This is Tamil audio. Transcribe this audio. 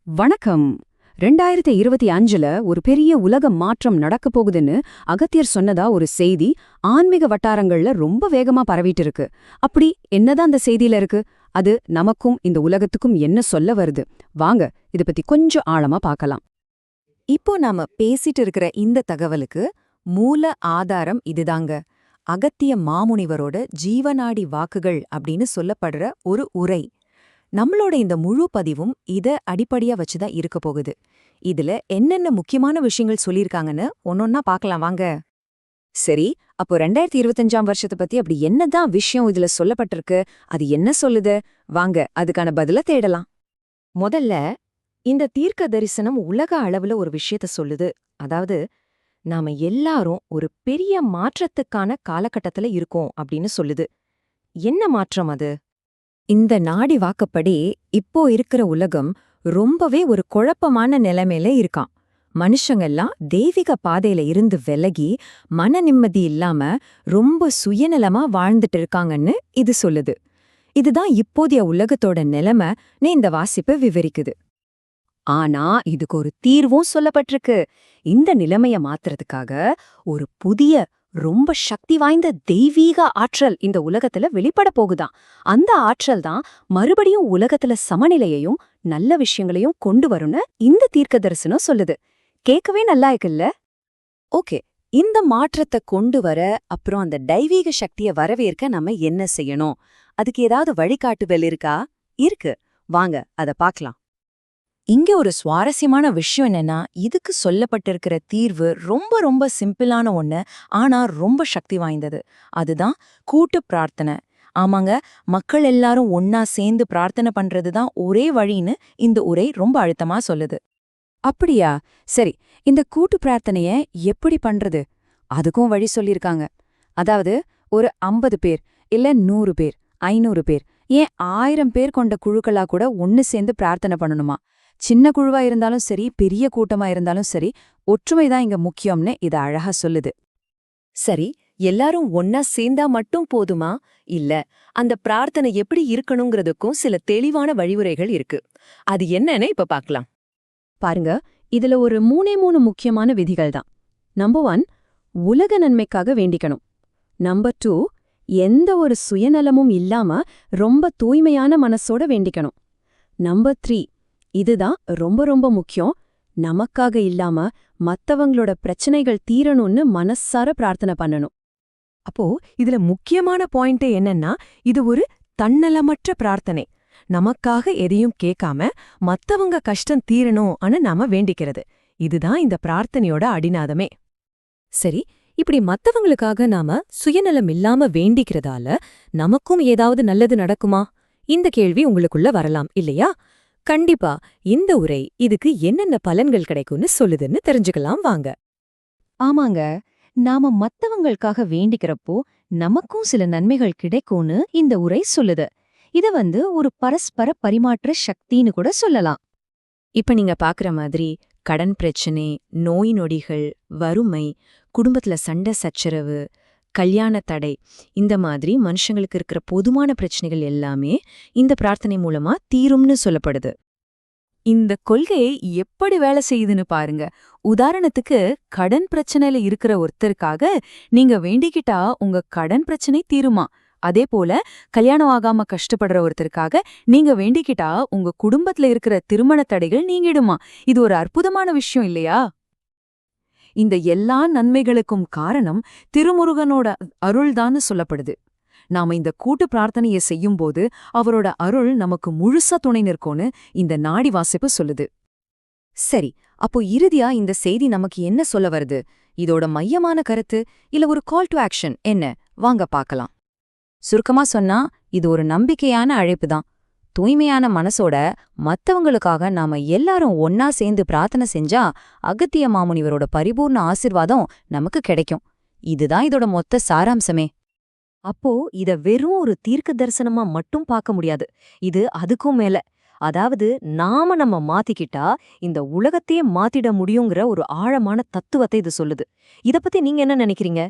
வணக்கம். 2025ல ஒரு பெரிய உலக மாற்றம் நடக்கப் போகுதுன்னு அகத்தியர் சொன்னதா ஒரு செய்தி ஆன்மீக வட்டாரங்கள்ல ரொம்ப வேகமா பரவிட்டு இருக்கு. அப்படி என்னதான் அந்த செய்தியில இருக்கு? அது நமக்கும் இந்த உலகத்துக்கும் என்ன சொல்ல வருது? வாங்க இத பத்தி கொஞ்சம் ஆழமா பார்க்கலாம். இப்போ நாம பேசிட்டு இருக்கிற இந்த தகவலுக்கு மூல ஆதாரம் இதுதாங்க. அகத்திய மாமுனிவரோட ஜீவநாடி வாக்குகள் அப்படின்னு சொல்லப்படுற ஒரு உரை. நம்மளோட இந்த முழு பதிவும் இத அடிப்படையா வச்சுதான் இருக்க போகுது. இதுல என்னென்ன முக்கியமான விஷயங்கள் சொல்லியிருக்காங்கன்னு ஒன்னொன்னா பார்க்கலாம் வாங்க. சரி, அப்போ 2025ஆம் வருஷத்தை பத்தி அப்படி என்னதான் விஷயம் இதுல சொல்லப்பட்டிருக்கு? அது என்ன சொல்லுது? வாங்க அதுக்கான பதில தேடலாம். முதல்ல இந்த தீர்க்க தரிசனம் உலக அளவுல ஒரு விஷயத்த சொல்லுது. அதாவது நாம எல்லாரும் ஒரு பெரிய மாற்றத்துக்கான காலகட்டத்துல இருக்கோம் அப்படின்னு சொல்லுது. என்ன மாற்றம் அது? இந்த நாடி வாக்கப்படி இப்போ இருக்கிற உலகம் ரொம்பவே ஒரு குழப்பமான நிலைமையில இருக்காம். மனுஷங்கெல்லாம் தெய்வீக பாதையில இருந்து விலகி மன நிம்மதி இல்லாம ரொம்ப சுயநலமா வாழ்ந்துட்டு இருக்காங்கன்னு இது சொல்லுது. இதுதான் இப்போதைய உலகத்தோட நிலைமைன்னு இந்த வாசிப்பு விவரிக்குது. ஆனா இதுக்கு ஒரு தீர்வும் சொல்லப்பட்டிருக்கு. இந்த நிலைமைய மாத்துறதுக்காக ஒரு புதிய ரொம்ப சக்தி வாய்ந்த தெய்வீக ஆற்றல் இந்த உலகத்துல வெளிப்பட போகுதாம். அந்த ஆற்றல் தான் மறுபடியும் உலகத்துல சமநிலையையும் நல்ல விஷயங்களையும் கொண்டு வரும்னு இந்த தீர்க்க தரிசனம் சொல்லுது. கேட்கவே நல்லா இருக்குல்ல? ஓகே, இந்த மாற்றத்தை கொண்டு வர அப்புறம் அந்த தெய்வீக சக்திய வரவேற்க நம்ம என்ன செய்யணும்? அதுக்கு ஏதாவது வழிகாட்டுதல் இருக்கா? இருக்கு, வாங்க அத பார்க்கலாம். இங்க ஒரு சுவாரஸ்யமான விஷயம் என்னன்னா, இதுக்கு சொல்லப்பட்டிருக்கிற தீர்வு ரொம்ப ரொம்ப சிம்பிளான ஒண்ணு, ஆனா ரொம்ப சக்தி வாய்ந்தது. அதுதான் கூட்டு பிரார்த்தனை. ஆமாங்க, மக்கள் எல்லாரும் ஒன்னா சேர்ந்து பிரார்த்தனை பண்றதுதான் ஒரே வழின்னு இந்த உரை ரொம்ப அழுத்தமா சொல்லுது. அப்படியா? சரி, இந்த கூட்டு பிரார்த்தனைய எப்படி பண்றது? அதுக்கும் வழி சொல்லிருக்காங்க. அதாவது ஒரு 50 பேர் இல்ல 100 பேர், 500 பேர், ஏன் 1000 பேர் கொண்ட குழுக்களா கூட ஒன்னு சேர்ந்து பிரார்த்தனை பண்ணணுமா? சின்ன குழுவா இருந்தாலும் சரி, பெரிய கூட்டமா இருந்தாலும் சரி, ஒற்றுமைதான் இங்க முக்கியம்னு இத அழகா சொல்லுது. சரி, எல்லாரும் ஒன்னா சேர்ந்தா மட்டும் போதுமா? இல்ல, அந்த பிரார்த்தனை எப்படி இருக்கணுங்கிறதுக்கும் சில தெளிவான வழிமுறைகள் இருக்கு. அது என்னன்னு இப்ப பார்க்கலாம். பாருங்க, இதுல ஒரு 3 முக்கியமான விதிகள் தான். நம்பர் 1, உலக நன்மைக்காக வேண்டிக்கணும். நம்பர் 2, எந்த ஒரு சுயநலமும் இல்லாம ரொம்ப தூய்மையான மனசோட வேண்டிக்கணும். நம்பர் 3, இதுதான் ரொம்ப ரொம்ப முக்கியம், நமக்காக இல்லாம மத்தவங்களோட பிரச்சனைகள் தீரணும்னு மனசார பிரார்த்தனை பண்ணணும். அப்போ இதுல முக்கியமான பாயிண்ட் என்னன்னா, இது ஒரு தன்னலமற்ற பிரார்த்தனை. நமக்காக எதையும் கேட்காம மத்தவங்க கஷ்டம் தீரணும்னு நாம வேண்டிக்கிறது. இதுதான் இந்த பிரார்த்தனையோட அடிநாதமே. சரி, இப்படி மத்தவங்களுக்காக நாம சுயநலம் இல்லாம வேண்டிக்கிறதால நமக்கும் ஏதாவது நல்லது நடக்குமா? இந்த கேள்வி உங்களுக்குள்ள வரலாம் இல்லையா? கண்டிப்பா இந்த உரை இதுக்கு என்னென்ன பலன்கள் கிடைக்கும்னு சொல்லுதுன்னு தெரிஞ்சுக்கலாம் வாங்க. ஆமாங்க, நாம மத்தவங்களுக்காக வேண்டிக்கிறப்போ நமக்கும் சில நன்மைகள் கிடைக்கும்னு இந்த உரை சொல்லுது. இத ஒரு பரஸ்பர பரிமாற்ற சக்தின்னு கூட சொல்லலாம். இப்ப நீங்க பாக்குற மாதிரி கடன் பிரச்சனை, நோய் நொடிகள், வறுமை, குடும்பத்துல சண்டை சச்சரவு, கல்யாண தடை, இந்த மாதிரி மனுஷங்களுக்கு இருக்கிற பொதுவான பிரச்சனைகள் எல்லாமே இந்த பிரார்த்தனை மூலமா தீரும்னு சொல்லப்படுது. இந்த கொள்கை எப்படி வேலை செய்யுதுன்னு பாருங்க. உதாரணத்துக்கு கடன் பிரச்சனையில இருக்கிற ஒருத்தருக்காக நீங்க வேண்டிக்கிட்டா உங்க கடன் பிரச்சனை தீருமா? அதே போல கல்யாணம் ஆகாம கஷ்டப்படுற ஒருத்தருக்காக நீங்க வேண்டிக்கிட்டா உங்க குடும்பத்துல இருக்கிற திருமண தடைகள் நீங்கிடுமா? இது ஒரு அற்புதமான விஷயம் இல்லையா? இந்த எல்லா நன்மைகளுக்கும் காரணம் திருமுருகனோட அருள்தான்னு சொல்லப்படுது. நாம இந்த கூட்டு பிரார்த்தனையை செய்யும்போது அவரோட அருள் நமக்கு முழுசா துணை நிற்கும்னு இந்த நாடி வாசிப்பு சொல்லுது. சரி, அப்போ இறுதியா இந்த செய்தி நமக்கு என்ன சொல்ல வருது? இதோட மையமான கருத்து இல்ல ஒரு கால் டு ஆக்ஷன் என்ன? வாங்க பார்க்கலாம். சுருக்கமா சொன்னா இது ஒரு நம்பிக்கையான அழைப்பு தான். தூய்மையான மனசோட மத்தவங்களுக்காக நாம எல்லாரும் ஒன்னா சேர்ந்து பிரார்த்தனை செஞ்சா அகத்திய மாமுனிவரோட பரிபூர்ண ஆசிர்வாதம் நமக்கு கிடைக்கும். இதுதான் இதோட மொத்த சாராம்சமே. அப்போ இத வெறும் ஒரு தீர்க்க தரிசனமா மட்டும் பார்க்க முடியாது. இது அதுக்கும் மேல. அதாவது நாம நம்ம மாத்திக்கிட்டா இந்த உலகத்தையே மாத்திட முடியுங்கிற ஒரு ஆழமான தத்துவத்தை இது சொல்லுது. இத பத்தி நீங்க என்ன நினைக்கிறீங்க?